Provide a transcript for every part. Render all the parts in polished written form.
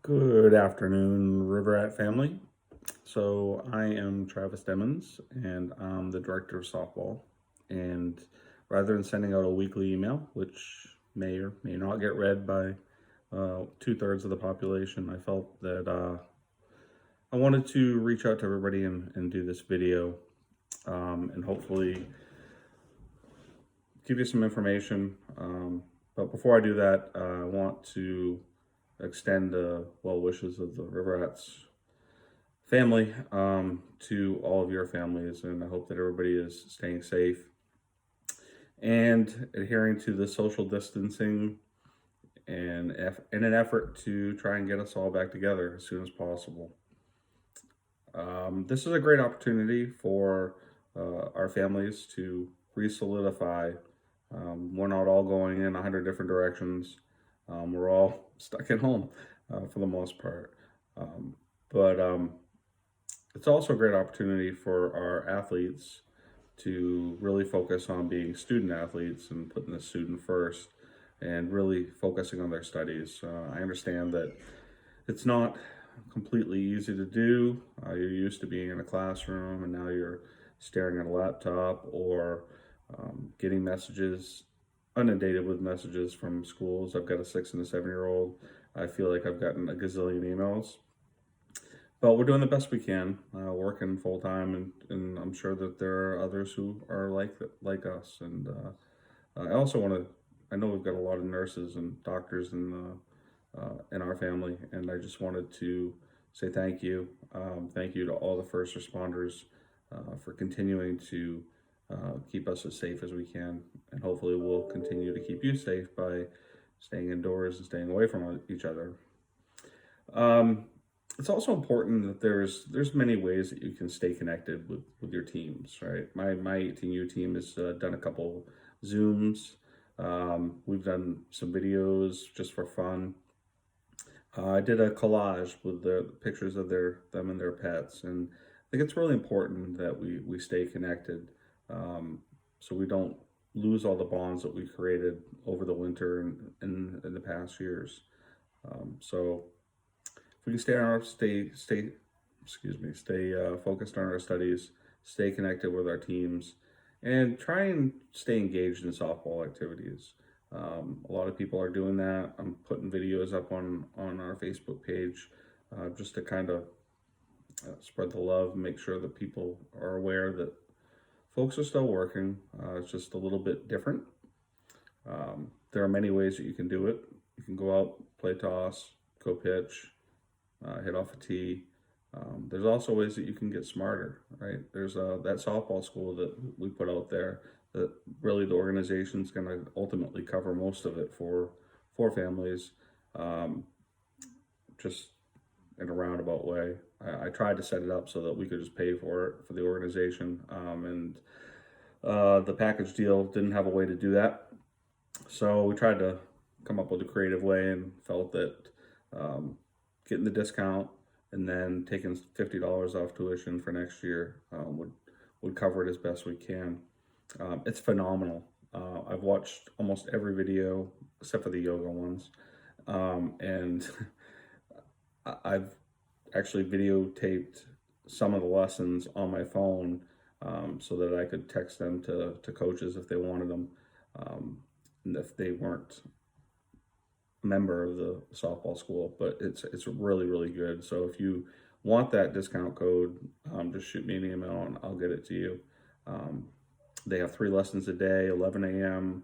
Good afternoon, River Rat family. So I am Travis Demmons, and I'm the director of softball. And rather than sending out a weekly email, which may or may not get read by two-thirds of the population, I felt that I wanted to reach out to everybody and do this video, and hopefully give you some information. But before I do that, I want to extend the well wishes of the River Rats family to all of your families, and I hope that everybody is staying safe and adhering to the social distancing and in an effort to try and get us all back together as soon as possible. This is a great opportunity for our families to re-solidify. We're not all going in 100 different directions. We're all stuck at home for the most part. But it's also a great opportunity for our athletes to really focus on being student athletes and putting the student first and really focusing on their studies. I understand that it's not completely easy to do. You're used to being in a classroom and now you're staring at a laptop or getting messages, inundated with messages from schools. I've got a 6 and a 7 year old. I feel like I've gotten a gazillion emails, but we're doing the best we can, working full time, and I'm sure that there are others who are like us. And I also want to. I know we've got a lot of nurses and doctors in our family, and I just wanted to say thank you. Thank you to all the first responders for continuing to keep us as safe as we can, and hopefully we'll continue to keep you safe by staying indoors and staying away from each other. Um, it's also important that there's many ways that you can stay connected with your teams, right? My 18U team has done a couple Zooms. We've done some videos just for fun. I did a collage with the pictures of them and their pets, and I think it's really important that we stay connected, so we don't lose all the bonds that we created over the winter and in the past years. So if we can stay focused on our studies, stay connected with our teams, and try and stay engaged in softball activities. A lot of people are doing that. I'm putting videos up on our Facebook page just to kind of spread the love and make sure that people are aware that folks are still working. It's just a little bit different. There are many ways that you can do it. You can go out, play toss, go pitch, hit off a tee. There's also ways that you can get smarter, right? There's that softball school that we put out there that really the organization's going to ultimately cover most of it for families, just in a roundabout way. I tried to set it up so that we could just pay for it for the organization, and the package deal didn't have a way to do that. So we tried to come up with a creative way and felt that getting the discount and then taking $50 off tuition for next year would cover it as best we can. It's phenomenal. I've watched almost every video except for the yoga ones, and I've actually videotaped some of the lessons on my phone so that I could text them to coaches if they wanted them, and if they weren't member of the softball school. But it's really really good. So if you want that discount code, just shoot me an email and I'll get it to you. They have 3 lessons a day: 11 a.m.,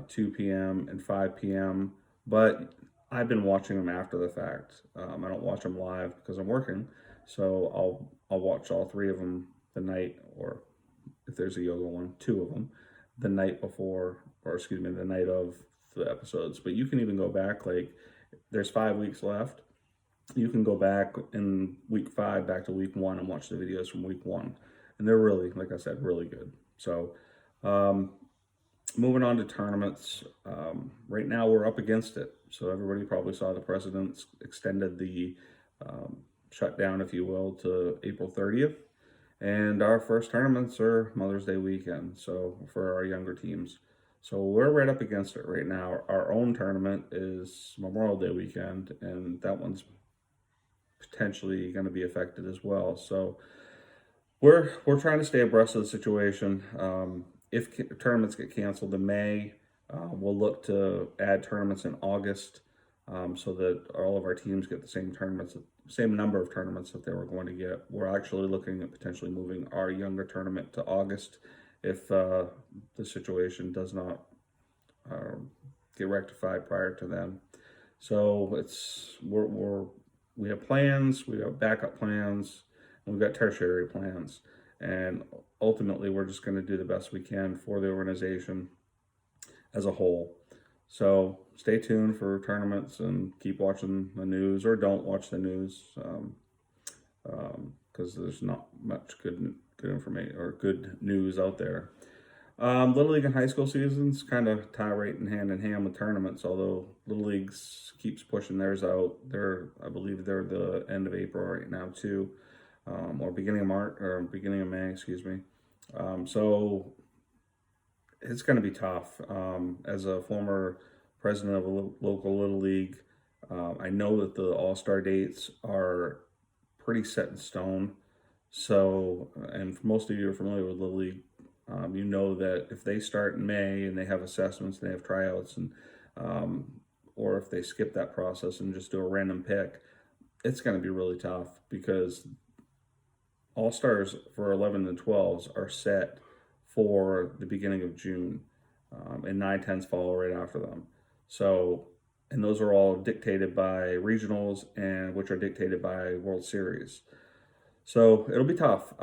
2 p.m., and 5 p.m. But I've been watching them after the fact. I don't watch them live because I'm working, so I'll watch all 3 of them the night, or if there's a yoga one, 2 of them the night before, or excuse me, the night of the episodes. But you can even go back, like there's 5 weeks left. You can go back in week 5 back to week 1 and watch the videos from week 1, and they're really, like I said, really good. So moving on to tournaments, right now we're up against it. So everybody probably saw the president's extended the shutdown, if you will, to April 30th. And our first tournaments are Mother's Day weekend, so for our younger teams. So we're right up against it right now. Our own tournament is Memorial Day weekend, and that one's potentially going to be affected as well. So we're trying to stay abreast of the situation. If tournaments get canceled in May, we'll look to add tournaments in August, so that all of our teams get the same tournaments, same number of tournaments that they were going to get. We're actually looking at potentially moving our younger tournament to August if the situation does not get rectified prior to then. So we have plans, we have backup plans, and we've got tertiary plans. And ultimately, we're just going to do the best we can for the organization as a whole. So stay tuned for tournaments and keep watching the news, or don't watch the news, because there's not much good information or good news out there. Little League and high school seasons kind of tie right in hand with tournaments, although Little League keeps pushing theirs out. I believe they're the end of April right now too, or beginning of March or beginning of May, excuse me. So it's going to be tough. As a former president of a local Little League, I know that the All-Star dates are pretty set in stone. So, and for most of you are familiar with Little League, you know that if they start in May and they have assessments, they have tryouts, and or if they skip that process and just do a random pick, it's going to be really tough because All Stars for 11 and 12s are set for the beginning of June, and 9-10s follow right after them. So, and those are all dictated by regionals, and which are dictated by World Series. So it'll be tough.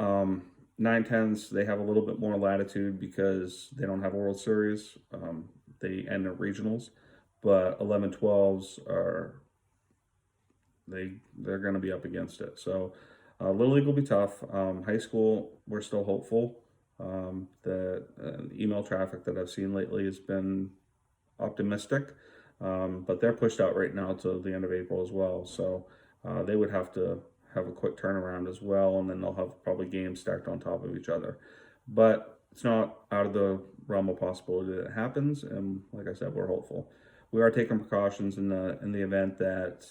9-10s, they have a little bit more latitude because they don't have a World Series. They end at regionals, but 11-12s they're going to be up against it. So Little League will be tough. High school, we're still hopeful. The email traffic that I've seen lately has been optimistic, but they're pushed out right now to the end of April as well. So they would have to have a quick turnaround as well, and then they'll have probably games stacked on top of each other. But it's not out of the realm of possibility that it happens, and like I said, we're hopeful. We are taking precautions in the event that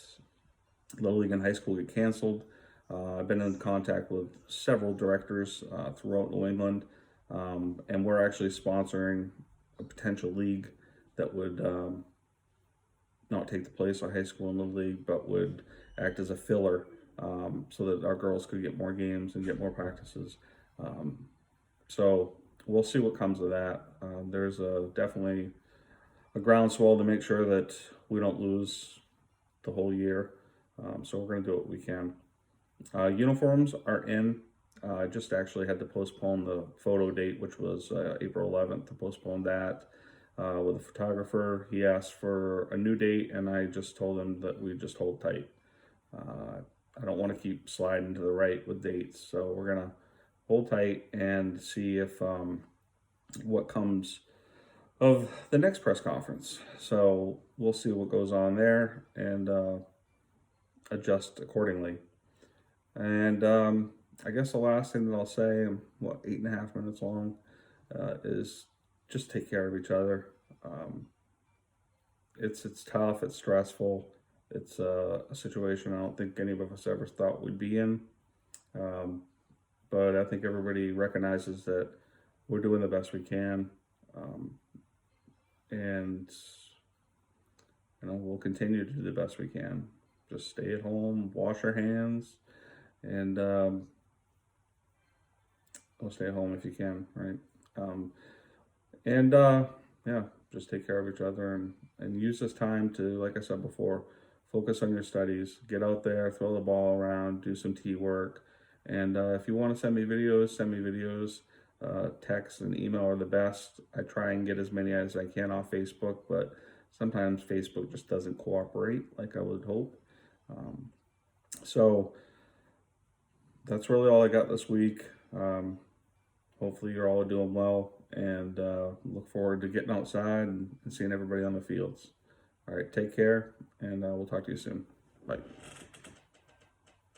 Little League and high school get canceled. I've been in contact with several directors throughout New England, and we're actually sponsoring a potential league that would not take the place of high school and Little League, but would act as a filler, so that our girls could get more games and get more practices. So we'll see what comes of that. There's definitely a groundswell to make sure that we don't lose the whole year. So we're going to do what we can. Uniforms are in. I just actually had to postpone the photo date, which was April 11th, to postpone that with a photographer. He asked for a new date, and I just told him that we just hold tight. I don't want to keep sliding to the right with dates, so we're going to hold tight and see if what comes of the next press conference. So we'll see what goes on there and adjust accordingly. And I guess the last thing that I'll say, 8.5 minutes long, is just take care of each other. It's tough, it's stressful, it's a situation I don't think any of us ever thought we'd be in. But I think everybody recognizes that we're doing the best we can, and we'll continue to do the best we can. Just stay at home, wash our hands, and we'll stay at home if you can, right? Yeah, just take care of each other and use this time to, like I said before, focus on your studies, get out there, throw the ball around, do some tee work. And if you want to send me videos, send me videos. Text and email are the best. I try and get as many as I can off Facebook, but sometimes Facebook just doesn't cooperate like I would hope. So that's really all I got this week. Hopefully you're all doing well, and look forward to getting outside and seeing everybody on the fields. All right, take care, and we'll talk to you soon. Bye.